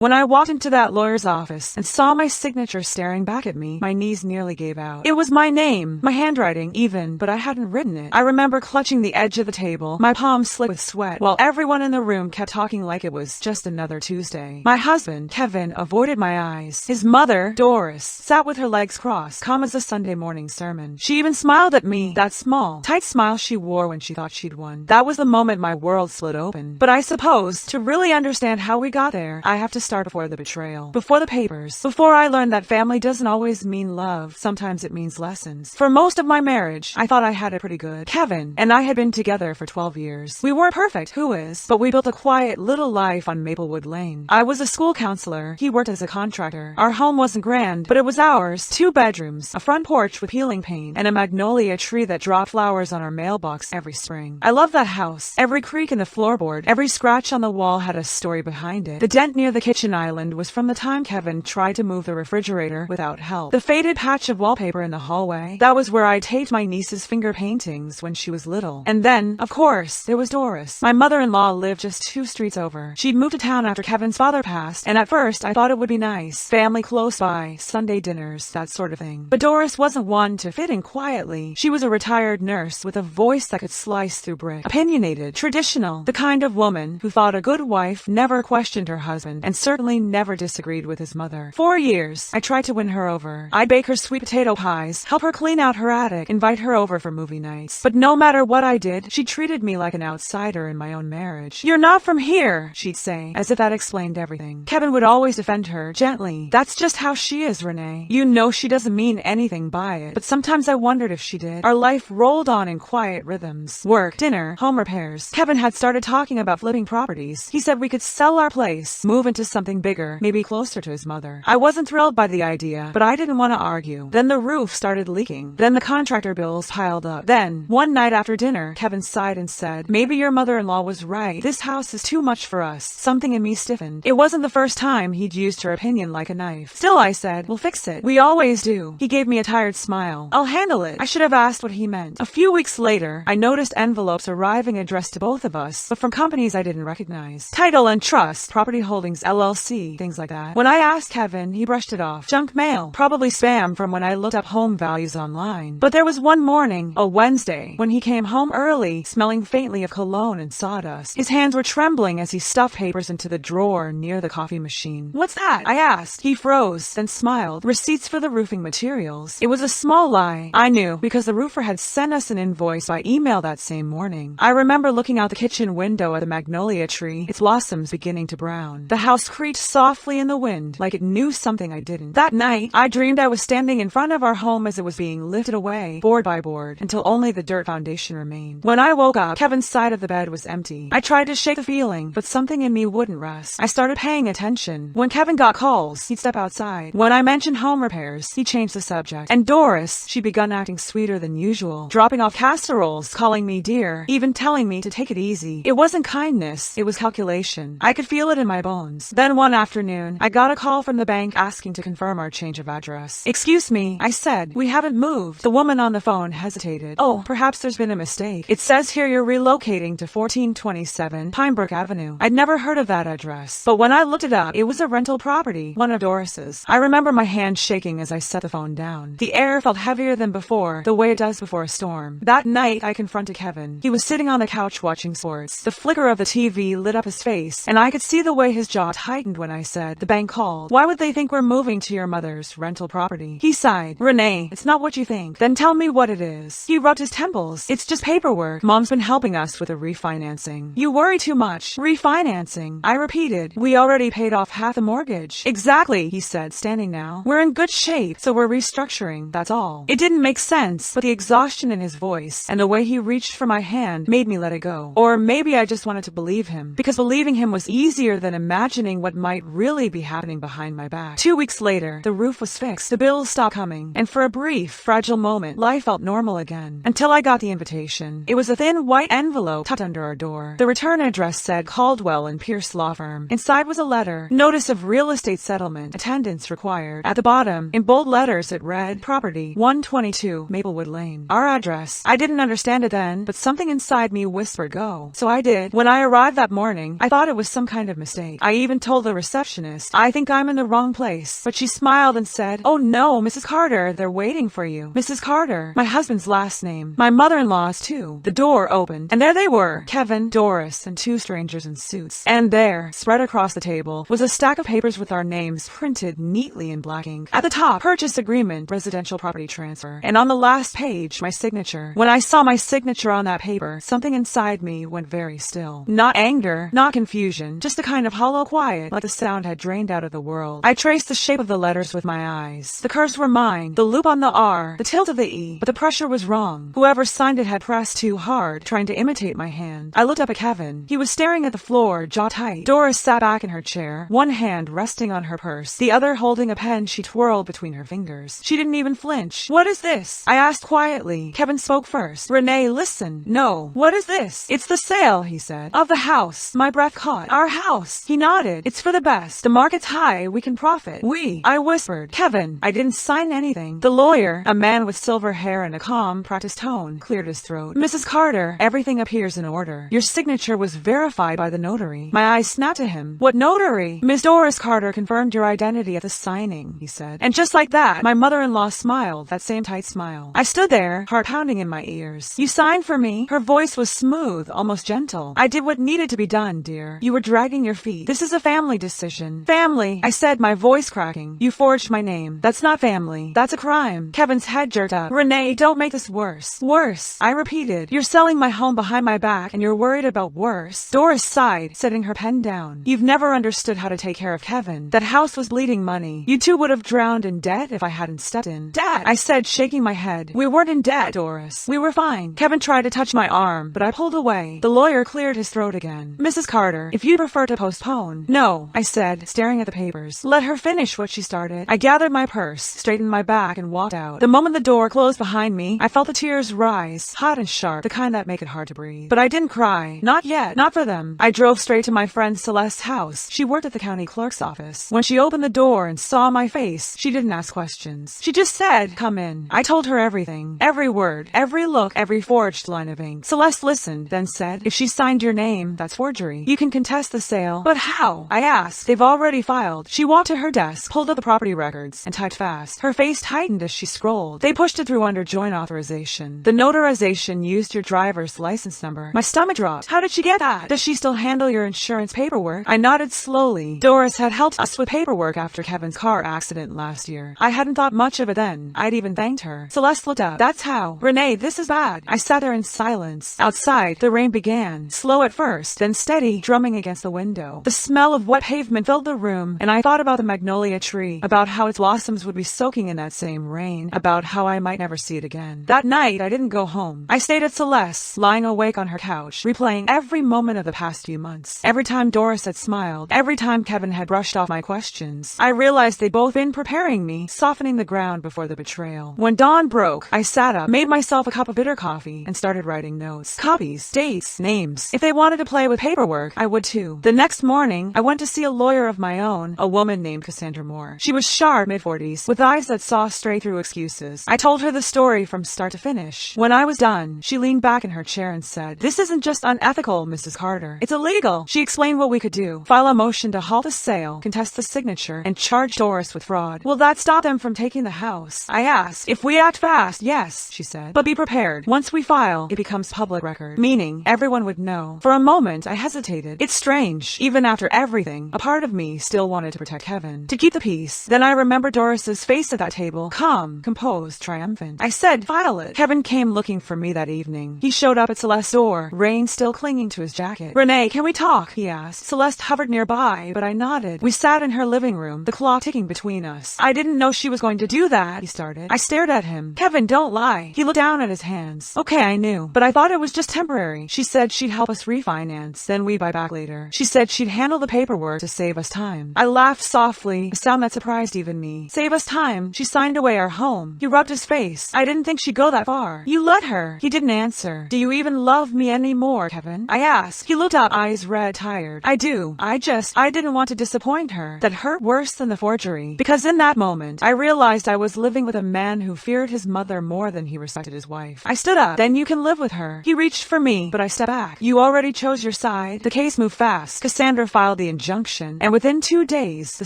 When I walked into that lawyer's office and saw my signature staring back at me, my knees nearly gave out. It was my name, my handwriting even, but I hadn't written it. I remember clutching the edge of the table, my palms slick with sweat, while everyone in the room kept talking like it was just another Tuesday. My husband, Kevin, avoided my eyes. His mother, Doris, sat with her legs crossed, calm as a Sunday morning sermon. She even smiled at me, that small, tight smile she wore when she thought she'd won. That was the moment my world slid open. But I suppose, to really understand how we got there, I have to start before the betrayal, before the papers, before I learned that family doesn't always mean love. Sometimes it means lessons. For most of my marriage, I thought I had it pretty good. Kevin and I had been together for 12 years. We weren't perfect, who is? But we built a quiet little life on Maplewood Lane. I was a school counselor. He worked as a contractor. Our home wasn't grand, but it was ours. 2 bedrooms, a front porch with peeling paint, and a magnolia tree that dropped flowers on our mailbox every spring. I loved that house. Every creak in the floorboard, every scratch on the wall had a story behind it. The dent near the kitchen island was from the time Kevin tried to move the refrigerator without help. The faded patch of wallpaper in the hallway, that was where I taped my niece's finger paintings when she was little. And then, of course, there was Doris. My mother-in-law lived just 2 streets over. She'd moved to town after Kevin's father passed, and at first I thought it would be nice. Family close by, Sunday dinners, that sort of thing. But Doris wasn't one to fit in quietly. She was a retired nurse with a voice that could slice through brick. Opinionated, traditional, the kind of woman who thought a good wife never questioned her husband, and certainly never disagreed with his mother. 4 years, I tried to win her over. I'd bake her sweet potato pies, help her clean out her attic, invite her over for movie nights. But no matter what I did, she treated me like an outsider in my own marriage. "You're not from here," she'd say, as if that explained everything. Kevin would always defend her, gently. "That's just how she is, Renee. You know she doesn't mean anything by it." But sometimes I wondered if she did. Our life rolled on in quiet rhythms. Work, dinner, home repairs. Kevin had started talking about flipping properties. He said we could sell our place, move into something bigger, maybe closer to his mother. I wasn't thrilled by the idea, but I didn't want to argue. Then the roof started leaking. Then the contractor bills piled up. Then, one night after dinner, Kevin sighed and said, "Maybe your mother-in-law was right. This house is too much for us." Something in me stiffened. It wasn't the first time he'd used her opinion like a knife. "Still," I said, "we'll fix it. We always do." He gave me a tired smile. "I'll handle it." I should have asked what he meant. A few weeks later, I noticed envelopes arriving addressed to both of us, but from companies I didn't recognize. Title and Trust, Property Holdings LLC, things like that. When I asked Kevin, he brushed it off. Junk mail. Probably spam from when I looked up home values online. But there was one morning, a Wednesday, when he came home early, smelling faintly of cologne and sawdust. His hands were trembling as he stuffed papers into the drawer near the coffee machine. "What's that?" I asked. He froze, then smiled. "Receipts for the roofing materials." It was a small lie. I knew, because the roofer had sent us an invoice by email that same morning. I remember looking out the kitchen window at the magnolia tree, its blossoms beginning to brown. The house creaked softly in the wind, like it knew something I didn't. That night, I dreamed I was standing in front of our home as it was being lifted away, board by board, until only the dirt foundation remained. When I woke up, Kevin's side of the bed was empty. I tried to shake the feeling, but something in me wouldn't rest. I started paying attention. When Kevin got calls, he'd step outside. When I mentioned home repairs, he changed the subject. And Doris, she'd begun acting sweeter than usual, dropping off casseroles, calling me dear, even telling me to take it easy. It wasn't kindness, it was calculation. I could feel it in my bones. Then one afternoon, I got a call from the bank asking to confirm our change of address. "Excuse me," I said. "We haven't moved." The woman on the phone hesitated. "Oh, perhaps there's been a mistake. It says here you're relocating to 1427 Pinebrook Avenue." I'd never heard of that address, but when I looked it up, it was a rental property, one of Doris's. I remember my hand shaking as I set the phone down. The air felt heavier than before, the way it does before a storm. That night, I confronted Kevin. He was sitting on the couch watching sports. The flicker of the TV lit up his face, and I could see the way his jaw tightened when I said, "The bank called. Why would they think we're moving to your mother's rental property?" He sighed. "Renee, it's not what you think." "Then tell me what it is." He rubbed his temples. "It's just paperwork. Mom's been helping us with a refinancing." "You worry too much." "Refinancing," I repeated. "We already paid off half the mortgage." "Exactly," he said, standing now. "We're in good shape, so we're restructuring, that's all." It didn't make sense, but the exhaustion in his voice and the way he reached for my hand made me let it go. Or maybe I just wanted to believe him, because believing him was easier than imagining what might really be happening behind my back. 2 weeks later, the roof was fixed, the bills stopped coming, and for a brief, fragile moment, life felt normal again. Until I got the invitation. It was a thin white envelope tucked under our door. The return address said Caldwell and Pierce Law Firm. Inside was a letter, notice of real estate settlement, attendance required. At the bottom, in bold letters, it read, Property, 122 Maplewood Lane. Our address. I didn't understand it then, but something inside me whispered go. So I did. When I arrived that morning, I thought it was some kind of mistake. I even told told the receptionist, I think I'm in the wrong place. But she smiled and said, oh no, Mrs. Carter, they're waiting for you. Mrs. Carter, my husband's last name. My mother-in-law's too. The door opened, and there they were, Kevin, Doris, and two strangers in suits. And there, spread across the table, was a stack of papers with our names printed neatly in black ink. At the top, purchase agreement, residential property transfer. And on the last page, my signature. When I saw my signature on that paper, something inside me went very still. Not anger, not confusion, just a kind of hollow quiet, like the sound had drained out of the world. I traced the shape of the letters with my eyes. The curves were mine, the loop on the R, the tilt of the E, but the pressure was wrong. Whoever signed it had pressed too hard, trying to imitate my hand. I looked up at Kevin. He was staring at the floor, jaw tight. Doris sat back in her chair, one hand resting on her purse, the other holding a pen she twirled between her fingers. She didn't even flinch. What is this? I asked quietly. Kevin spoke first. Renee, listen. No. What is this? It's the sale, he said. Of the house. My breath caught. Our house. He nodded. It's for the best. The market's high. We can profit. I whispered. Kevin. I didn't sign anything. The lawyer, a man with silver hair and a calm, practiced tone, cleared his throat. Mrs. Carter, everything appears in order. Your signature was verified by the notary. My eyes snapped at him. What notary? Miss Doris Carter confirmed your identity at the signing, he said. And just like that, my mother-in-law smiled, that same tight smile. I stood there, heart pounding in my ears. You signed for me? Her voice was smooth, almost gentle. I did what needed to be done, dear. You were dragging your feet. This is a family decision. Family, I said, my voice cracking. You forged my name. That's not family. That's a crime. Kevin's head jerked up. Renee, don't make this worse. Worse, I repeated. You're selling my home behind my back, and you're worried about worse. Doris sighed, setting her pen down. You've never understood how to take care of Kevin. That house was bleeding money. You two would have drowned in debt if I hadn't stepped in. Dad, I said, shaking my head. We weren't in debt, Doris. We were fine. Kevin tried to touch my arm, but I pulled away. The lawyer cleared his throat again. Mrs. Carter, if you prefer to postpone. No, I said, staring at the papers. Let her finish what she started. I gathered my purse, straightened my back, and walked out. The moment the door closed behind me, I felt the tears rise, hot and sharp, the kind that make it hard to breathe. But I didn't cry. Not yet. Not for them. I drove straight to my friend Celeste's house. She worked at the county clerk's office. When she opened the door and saw my face, she didn't ask questions. She just said, come in. I told her everything. Every word. Every look. Every forged line of ink. Celeste listened, then said, if she signed your name, that's forgery. You can contest the sale. But how? I asked. They've already filed. She walked to her desk, pulled up the property records, and typed fast. Her face tightened as she scrolled. They pushed it through under joint authorization. The notarization used your driver's license number. My stomach dropped. How did she get that? Does she still handle your insurance paperwork? I nodded slowly. Doris had helped us with paperwork after Kevin's car accident last year. I hadn't thought much of it then. I'd even thanked her. Celeste looked up. That's how. Renee, this is bad. I sat there in silence. Outside, the rain began. Slow at first, then steady, drumming against the window. The smell of wet pavement filled the room, and I thought about the magnolia tree, about how its blossoms would be soaking in that same rain, about how I might never see it again. That night, I didn't go home. I stayed at Celeste's, lying awake on her couch, replaying every moment of the past few months. Every time Doris had smiled, every time Kevin had brushed off my questions, I realized they'd both been preparing me, softening the ground before the betrayal. When dawn broke, I sat up, made myself a cup of bitter coffee, and started writing notes. Copies, dates, names. If they wanted to play with paperwork, I would too. The next morning, I went to see a lawyer of my own, a woman named Cassandra Moore. She was sharp, mid-40s, with eyes that saw straight through excuses. I told her the story from start to finish. When I was done, she leaned back in her chair and said, this isn't just unethical, Mrs. Carter. It's illegal. She explained what we could do. File a motion to halt the sale, contest the signature, and charge Doris with fraud. Will that stop them from taking the house? I asked. If we act fast, yes, she said. But be prepared. Once we file, it becomes public record, meaning everyone would know. For a moment, I hesitated. It's strange. Even after everything, a part of me still wanted to protect Kevin, to keep the peace. Then I remembered Doris's face at that table, calm, composed, triumphant. I said, file it. Kevin came looking for me that evening. He showed up at Celeste's door, rain still clinging to his jacket. Renee, can we talk? He asked. Celeste hovered nearby, but I nodded. We sat in her living room, the clock ticking between us. I didn't know she was going to do that, he started. I stared at him. Kevin, don't lie. He looked down at his hands. Okay, I knew, but I thought it was just temporary. She said she'd help us refinance, then we'd buy back later. She said she'd handle the paperwork to save us time. I laughed softly, a sound that surprised even me. Save us time? She signed away our home. He rubbed his face. I didn't think she'd go that far. You let her. He didn't answer. Do you even love me anymore, Kevin? I asked. He looked up, eyes red, tired. I do. I didn't want to disappoint her. That hurt worse than the forgery. Because in that moment, I realized I was living with a man who feared his mother more than he respected his wife. I stood up. Then you can live with her. He reached for me, but I stepped back. You already chose your side. The case moved fast. Cassandra filed the injunction, and within 2 days, the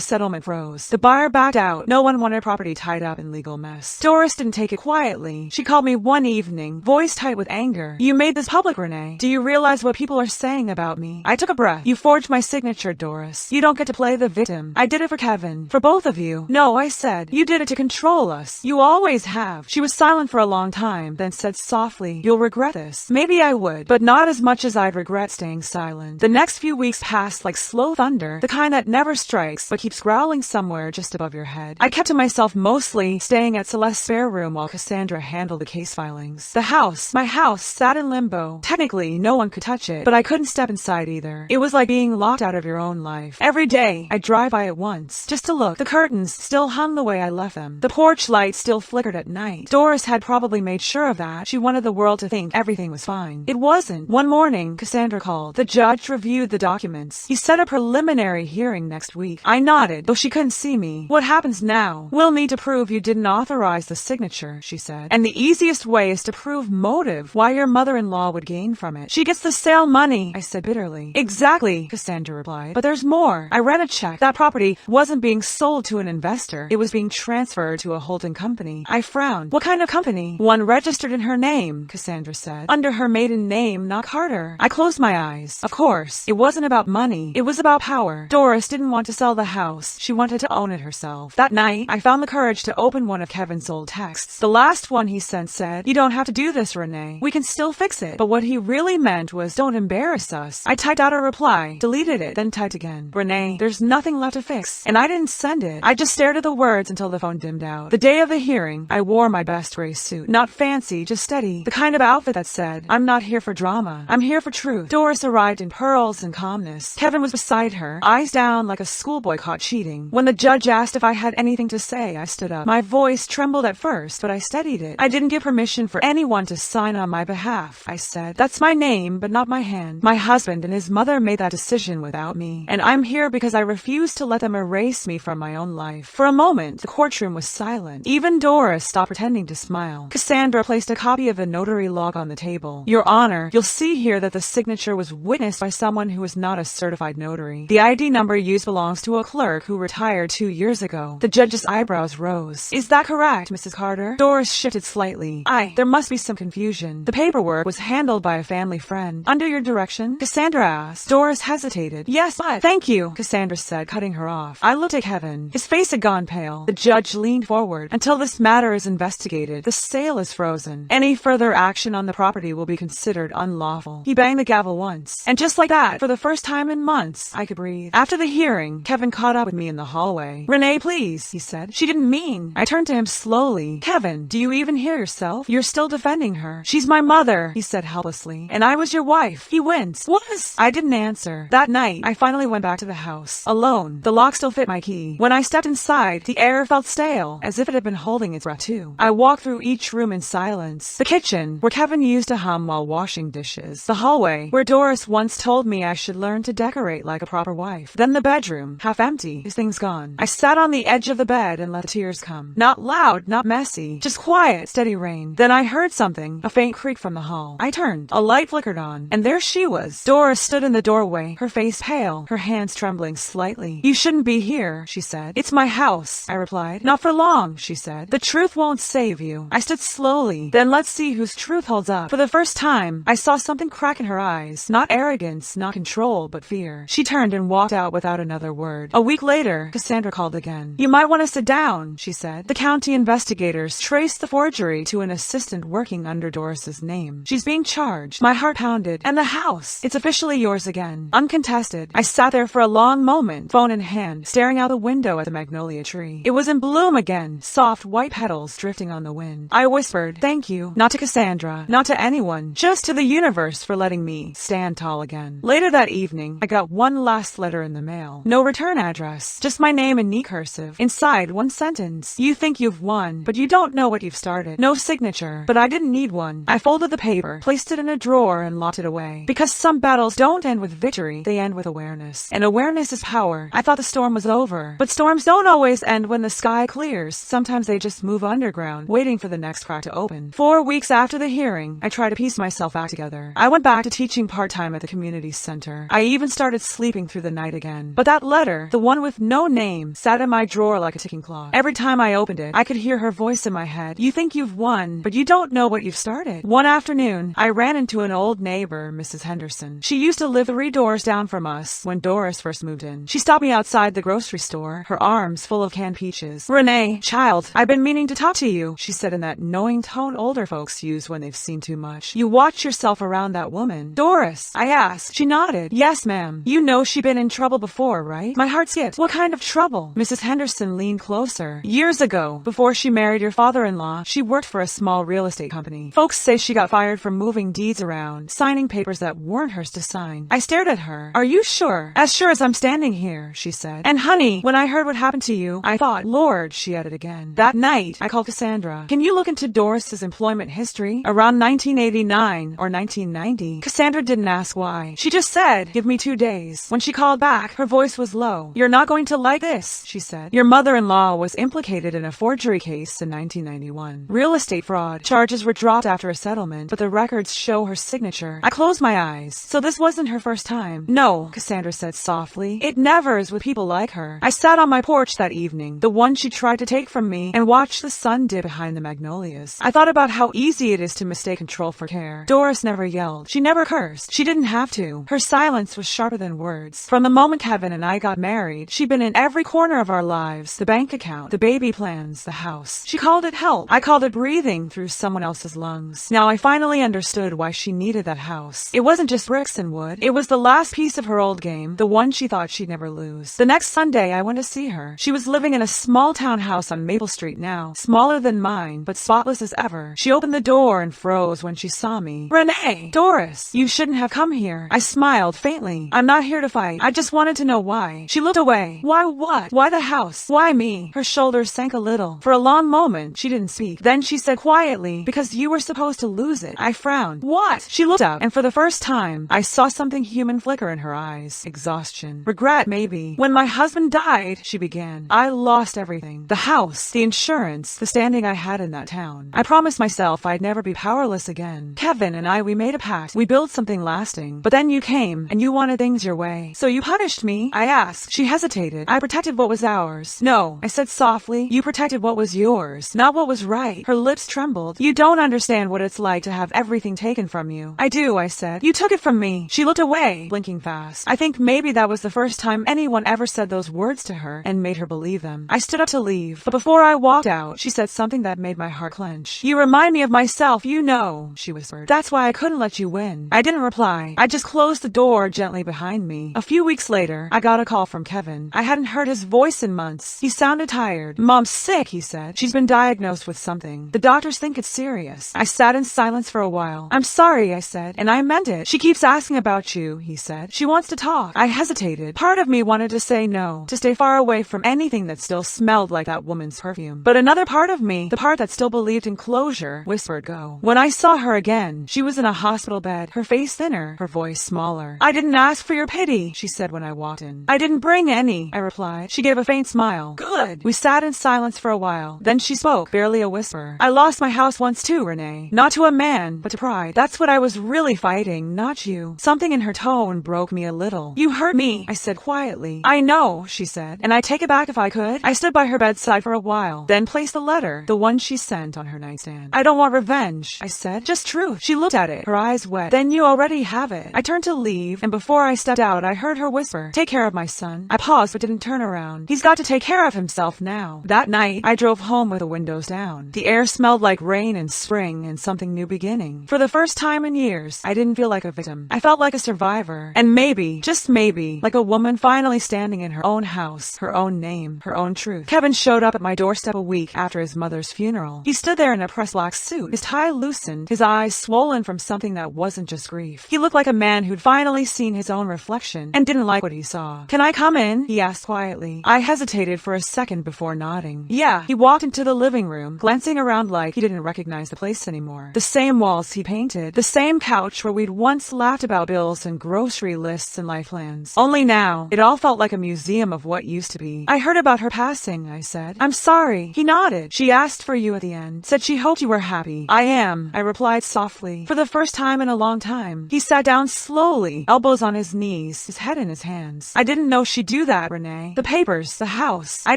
settlement froze. The buyer backed out. No one wanted property tied up in legal mess. Doris didn't take it quietly. She called me one evening, voice tight with anger. "You made this public, Renee. Do you realize what people are saying about me?" I took a breath. "You forged my signature, Doris. You don't get to play the victim. I did it for Kevin. For both of you." "No," I said. "You did it to control us. You always have." She was silent for a long time, then said softly, "You'll regret this." Maybe I would, but not as much as I'd regret staying silent. The next few weeks passed like slow thunder, the kind that never strikes but keeps growling somewhere just above your head. I kept to myself mostly, staying at Celeste's spare room while Cassandra handled the case filings. The house, my house, sat in limbo. Technically, no one could touch it, but I couldn't step inside either. It was like being locked out of your own life. Every day, I'd drive by it once, just to look. The curtains still hung the way I left them. The porch light still flickered at night. Doris had probably made sure of that. She wanted the world to think everything was fine. It wasn't. One morning, Cassandra called. The judge reviewed the documents. He set a preliminary hearing next week. I nodded, though she couldn't see me. "What happens now? We'll need to prove you didn't authorize the signature," she said. "And the easiest way is to prove motive, why your mother-in-law would gain from it. She gets the sale money," I said bitterly. "Exactly," Cassandra replied. "But there's more. I read a check. That property wasn't being sold to an investor. It was being transferred to a holding company." I frowned. "What kind of company?" "One registered in her name," Cassandra said. "Under her maiden name, not Carter." I closed my eyes. Of course, it wasn't about money. It was about power. Doris didn't want to sell the house. She wanted to own it herself. That night, I found the courage to open one of Kevin's old texts. The last one he sent said, "You don't have to do this, Renee. We can still fix it." But what he really meant was, "Don't embarrass us." I typed out a reply, deleted it, then typed again. "Renee, there's nothing left to fix." And I didn't send it. I just stared at the words until the phone dimmed out. The day of the hearing, I wore my best gray suit. Not fancy, just steady. The kind of outfit that said, "I'm not here for drama. I'm here for truth." Doris arrived in pearls and calmness. Kevin was beside her, eyes down like a schoolboy caught cheating. When the judge asked if I had anything to say, I stood up. My voice trembled at first, but I steadied it. "I didn't give permission for anyone to sign on my behalf," I said. "That's my name, but not my hand. My husband and his mother made that decision without me, and I'm here because I refuse to let them erase me from my own life." For a moment, the courtroom was silent. Even Doris stopped pretending to smile. Cassandra placed a copy of the notary log on the table. "Your Honor, you'll see here that the signature was witnessed by someone who is not a certified notary. The ID number used belongs to a clerk who retired 2 years ago." The judge's eyebrows rose. "Is that correct, Mrs. Carter?" Doris shifted slightly. There must be some confusion. The paperwork was handled by a family friend. "Under your direction?" Cassandra asked. Doris hesitated. "Yes, but—" "Thank you," Cassandra said, cutting her off. I looked at Kevin. His face had gone pale. The judge leaned forward. "Until this matter is investigated, the sale is frozen. Any further action on the property will be considered unlawful." He banged the gavel once. And just like that, for the first time in months, I could breathe. After the hearing, Kevin caught up with me in the hallway. "Renee, please," he said. "She didn't mean—" I turned to him slowly. "Kevin, do you even hear yourself? You're still defending her." "She's my mother," he said helplessly. "And I was your wife." He winced. "Was?" I didn't answer. That night, I finally went back to the house. Alone. The lock still fit my key. When I stepped inside, the air felt stale, as if it had been holding its breath too. I walked through each room in silence. The kitchen, where Kevin used to hum while washing dishes. The hallway, where Doris once told me I should learn to decorate like a proper wife. Then the bedroom, half empty, his things gone. I sat on the edge of the bed and let the tears come. Not loud, not messy, just quiet, steady rain. Then I heard something, a faint creak from the hall. I turned. A light flickered on, and there she was. Doris stood in the doorway, her face pale, her hands trembling slightly. "You shouldn't be here," she said. "It's my house," I replied. "Not for long," she said. "The truth won't save you." I stood slowly. Then let's see whose truth holds up. For the first time, I saw something crack in her eyes. Not arrogance, not control, but fear. She turned and walked out without another word. A week later, Cassandra called again. "You might want to sit down," she said. "The county investigators traced the forgery to an assistant working under Doris's name. She's being charged." My heart pounded. "And the house? It's officially yours again. Uncontested." I sat there for a long moment, phone in hand, staring out the window at the magnolia tree. It was in bloom again, soft white petals drifting on the wind. I whispered, "Thank you." Not to Cassandra, not to anyone, just to the universe for letting me stand tall again. Later that evening, I got one last letter in the mail. No return address, just my name in neat cursive. Inside, one sentence. "You think you've won, but you don't know what you've started." No signature, but I didn't need one. I folded the paper, placed it in a drawer, and locked it away. Because some battles don't end with victory, they end with awareness. And awareness is power. I thought the storm was over. But storms don't always end when the sky clears. Sometimes they just move underground, waiting for the next crack to open. 4 weeks after the hearing, I tried to piece myself back together. I went back to teaching part-time at the community center. I even started sleeping racing through the night again. But that letter, the one with no name, sat in my drawer like a ticking clock. Every time I opened it, I could hear her voice in my head. You think you've won, but you don't know what you've started. One afternoon, I ran into an old neighbor, Mrs. Henderson. She used to live 3 doors down from us when Doris first moved in. She stopped me outside the grocery store, her arms full of canned peaches. "Renee, child, I've been meaning to talk to you," she said in that knowing tone older folks use when they've seen too much. "You watch yourself around that woman." "Doris?" I asked. She nodded. "Yes, ma'am. You know she'd been in trouble before, right?" My heart skipped. "What kind of trouble?" Mrs. Henderson leaned closer. "Years ago, before she married your father-in-law, she worked for a small real estate company. Folks say she got fired for moving deeds around, signing papers that weren't hers to sign." I stared at her. "Are you sure?" "As sure as I'm standing here," she said. "And honey, when I heard what happened to you, I thought, Lord," she added again. That night, I called Cassandra. "Can you look into Doris's employment history? Around 1989 or 1990. Cassandra didn't ask why. She just said, "Give me 2 days." When she called back, her voice was low. "You're not going to like this," she said. "Your mother-in-law was implicated in a forgery case in 1991. Real estate fraud. Charges were dropped after a settlement, but the records show her signature." I closed my eyes. "So this wasn't her first time?" "No," Cassandra said softly. "It never is with people like her." I sat on my porch that evening, the one she tried to take from me, and watched the sun dip behind the magnolias. I thought about how easy it is to mistake control for care. Doris never yelled. She never cursed. She didn't have to. Her silence was sharper than words. From the moment Kevin and I got married, she'd been in every corner of our lives. The bank account, the baby plans, the house. She called it help. I called it breathing through someone else's lungs. Now I finally understood why she needed that house. It wasn't just bricks and wood. It was the last piece of her old game, the one she thought she'd never lose. The next Sunday, I went to see her. She was living in a small town house on Maple Street now, smaller than mine, but spotless as ever. She opened the door and froze when she saw me. "Renee! Doris! You shouldn't have come here." I smiled faintly. "I'm not here to fight. I just wanted to know why." She looked away. "Why what? Why the house? Why me?" Her shoulders sank a little. For a long moment, she didn't speak. Then she said quietly, "Because you were supposed to lose it." I frowned. "What?" She looked up, and for the first time, I saw something human flicker in her eyes. Exhaustion. Regret, maybe. "When my husband died," she began, "I lost everything. The house, the insurance, the standing I had in that town. I promised myself I'd never be powerless again. Kevin and I, we made a pact. We built something lasting. But then you came, and you wanted things your way. So you punished me?" I asked. She hesitated. "I protected what was ours." "No," I said softly. "You protected what was yours, not what was right." Her lips trembled. "You don't understand what it's like to have everything taken from you." "I do," I said. "You took it from me." She looked away, blinking fast. I think maybe that was the first time anyone ever said those words to her and made her believe them. I stood up to leave, but before I walked out, she said something that made my heart clench. "You remind me of myself, you know," she whispered. "That's why I couldn't let you win." I didn't reply. I just closed the door gently behind me. A few weeks later, I got a call from Kevin. I hadn't heard his voice in months. He sounded tired. "Mom's sick," he said. "She's been diagnosed with something. The doctors think it's serious." I sat in silence for a while. "I'm sorry," I said, and I meant it. "She keeps asking about you," he said. "She wants to talk." I hesitated. Part of me wanted to say no, to stay far away from anything that still smelled like that woman's perfume. But another part of me, the part that still believed in closure, whispered go. When I saw her again, she was in a hospital bed, her face thinner, her voice smaller. "I didn't ask for your pity," she said when I walked in. "I didn't bring any," I replied. She gave a faint smile. "Good." We sat in silence for a while. Then she spoke, barely a whisper. "I lost my house once too, Renee. Not to a man, but to pride. That's what I was really fighting, not you." Something in her tone broke me a little. "You hurt me," I said quietly. "I know," she said, "and I'd take it back if I could." I stood by her bedside for a while, then placed the letter, the one she sent, on her nightstand. "I don't want revenge," I said. "Just truth." She looked at it, her eyes wet. "Then you already have it." I turned to leave, and before I stepped out, I heard her whisper, "Take care of my son." I paused but didn't turn around. He's got to take care of himself now. That night, I drove home with the windows down. The air smelled like rain and spring and something new beginning. For the first time in years, I didn't feel like a victim. I felt like a survivor. And maybe, just maybe, like a woman finally standing in her own house, her own name, her own truth. Kevin showed up at my doorstep a week after his mother's funeral. He stood there in a pressed black suit, his tie loosened, his eyes swollen from something that wasn't just grief. He looked like a man who'd finally seen his own reflection and didn't like what he saw. "Can I come in?" he asked quietly. I hesitated for a second before nodding. "Yeah." He walked into the living room, glancing around like he didn't recognize the place anymore. The same walls he painted, the same couch where we'd once laughed about bills and grocery lists and life plans. Only now, it all felt like a museum of what used to be. "I heard about her passing," I said. "I'm sorry." He nodded. "She asked for you at the end. Said she hoped you were happy." "I am," I replied softly. For the first time in a long time. He sat down slowly, elbows on his knees, his head in his hands. I didn't know she'd do that, Renee. The papers, the house. I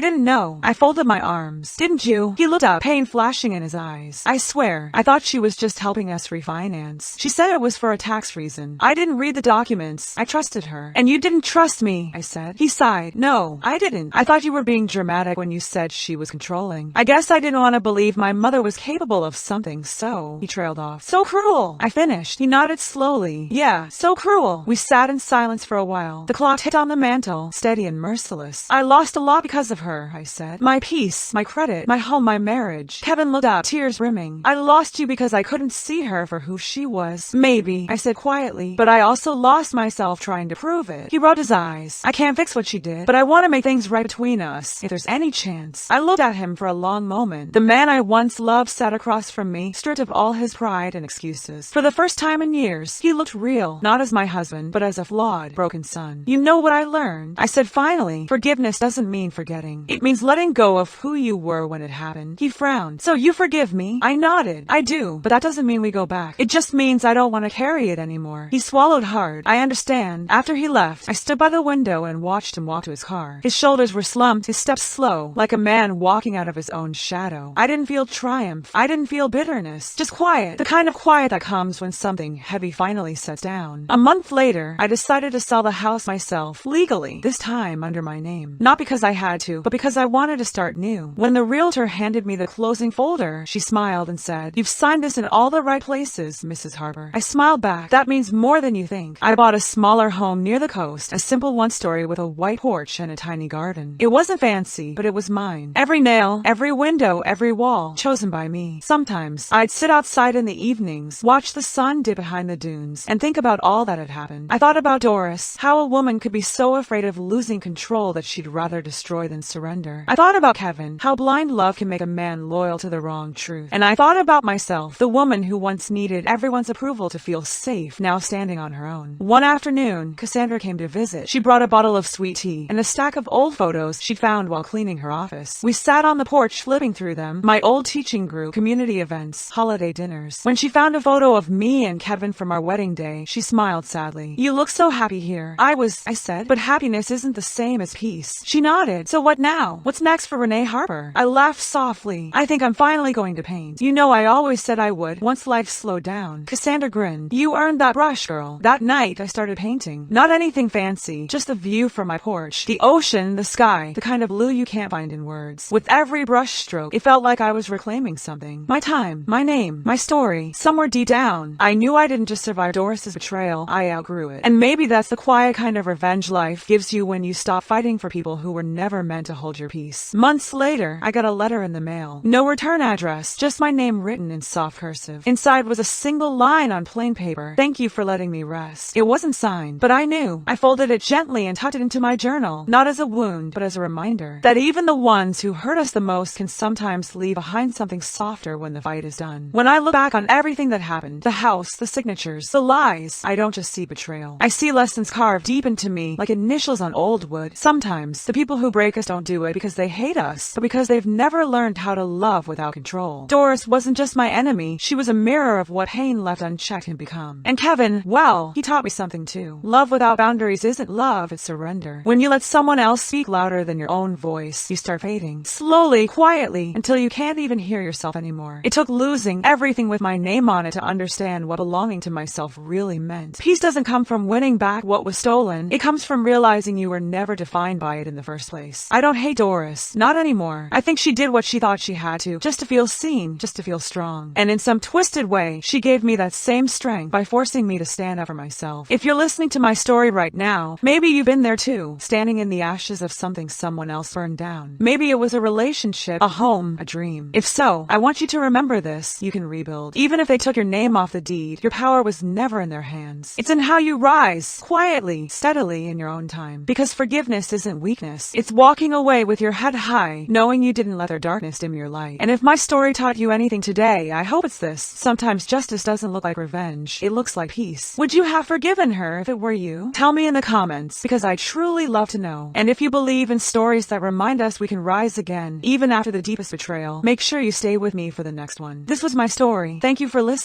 didn't know. I folded my arms. Didn't you? He looked up, pain flashing in his eyes. I swear, I thought she was just helping us refinance. She said it was for a tax reason. I didn't read the documents. I trusted her. And you didn't trust me, I said. He sighed. No, I didn't. I thought you were being dramatic when you said she was controlling. I guess I didn't want to believe my mother was capable of something so... He trailed off. So cruel. I finished. He nodded slowly. Yeah, so cruel. We sat in silence for a while. The clock ticked on the mantel, steady and merciless. I lost a lot because of her, I said. My peace, my credit, my home, my marriage. Kevin looked up, tears brimming. I lost you because I couldn't see her for who she was. Maybe, I said quietly, but I also lost myself trying to prove it. He rolled his eyes. I can't fix what she did, but I want to make things right between us, if there's any chance. I looked at him for a long moment. The man I once loved sat across from me, stripped of all his pride and excuses. For the first time in years, he looked real, not as my husband, but as a flawed, broken son. You know what I learned? I said finally, forgiveness doesn't mean forgetting. It means letting go of who you were when it happened. He frowned. So you forgive me? I nodded. I do, but that doesn't mean we go back. It just means I don't want to carry it anymore. He swallowed hard. I understand. After he left, I stood by the window and watched him walk to his car. His shoulders were slumped, his steps slow, like a man walking out of his own shadow. I didn't feel triumph. I didn't feel bitterness. Just quiet. The kind of quiet that comes when something heavy finally sets down. A month later, I decided to sell the house myself, legally, this time under my name. Not because I had to, but because I wanted to start new. When the realtor handed me the closing folder, she smiled and said, "You've signed this in all the right places, Mrs. Harper." I smiled back. That means more than you think. I bought a smaller home near the coast, a simple one-story with a white porch and a tiny garden. It wasn't fancy, but it was mine. Every nail, every window, every wall, chosen by me. Sometimes, I'd sit outside in the evenings, watch the sun dip behind the dunes, and think about all that had happened. I thought about Doris, how a woman could be so afraid of losing control that she'd rather destroy than surrender. I thought about Kevin, how blind love can make a man loyal to the wrong truth. And I thought about myself, the woman who once needed everyone's approval to feel safe, now standing on her own. One afternoon, Cassandra came to visit. She brought a bottle of sweet tea and a stack of old photos she'd found while cleaning her office. We sat on the porch flipping through them, my old teaching group, community events, holiday dinners. When she found a photo of me and Kevin from our wedding day, she smiled sadly. "You look so happy here." I said, "but happiness isn't the same as peace." She nodded. "So what now? What's next for Renee Harper?" I laughed softly. "I think I'm finally going to paint. You know I always said I would, once life slowed down." Cassandra grinned. "You earned that brush, girl." That night, I started painting. Not anything fancy, just a view from my porch. The ocean, the sky, the kind of blue you can't find in words. With every brush stroke, it felt like I was reclaiming something. My time, my name, my story. Somewhere deep down, I knew I didn't just survive Doris's betrayal, I outgrew it. And maybe that's the quiet kind of revenge life gives you when you stop fighting for people who were never meant to hold your peace. Months later, I got a letter in the mail. No return address, just my name written in soft cursive. Inside was a single line on plain paper. "Thank you for letting me rest." It wasn't signed, but I knew. I folded it gently and tucked it into my journal, not as a wound, but as a reminder that even the ones who hurt us the most can sometimes leave behind something softer when the fight is done. When I look back on everything that happened, the house, the signatures, the lies, I don't just see betrayal. I see lessons carved deep into me like initials on old wood. Sometimes, the people who break us don't do it because they hate us, but because they've never learned how to love without control. Doris wasn't just my enemy, she was a mirror of what pain left unchecked can become. And Kevin, well, he taught me something too. Love without boundaries isn't love, it's surrender. When you let someone else speak louder than your own voice, you start fading. Slowly, quietly, until you can't even hear yourself anymore. It took losing everything with my name on it to understand what belonging to myself really meant. Peace doesn't come from winning back what was stolen. It comes from realizing you were never defined by it in the first place. I don't hate Doris. Not anymore. I think she did what she thought she had to, just to feel seen, just to feel strong. And in some twisted way, she gave me that same strength by forcing me to stand up for myself. If you're listening to my story right now, maybe you've been there too, standing in the ashes of something someone else burned down. Maybe it was a relationship, a home, a dream. If so, I want you to remember this. You can rebuild. Even if they took your name off the deed, your power was never in their hands. It's in how you rise, quietly, steadily, in your own time. Because forgiveness isn't weakness. It's walking away with your head high, knowing you didn't let their darkness dim your light. And if my story taught you anything today, I hope it's this. Sometimes justice doesn't look like revenge. It looks like peace. Would you have forgiven her if it were you? Tell me in the comments, because I truly love to know. And if you believe in stories that remind us we can rise again, even after the deepest betrayal, make sure you stay with me for the next one. This was my story. Thank you for listening.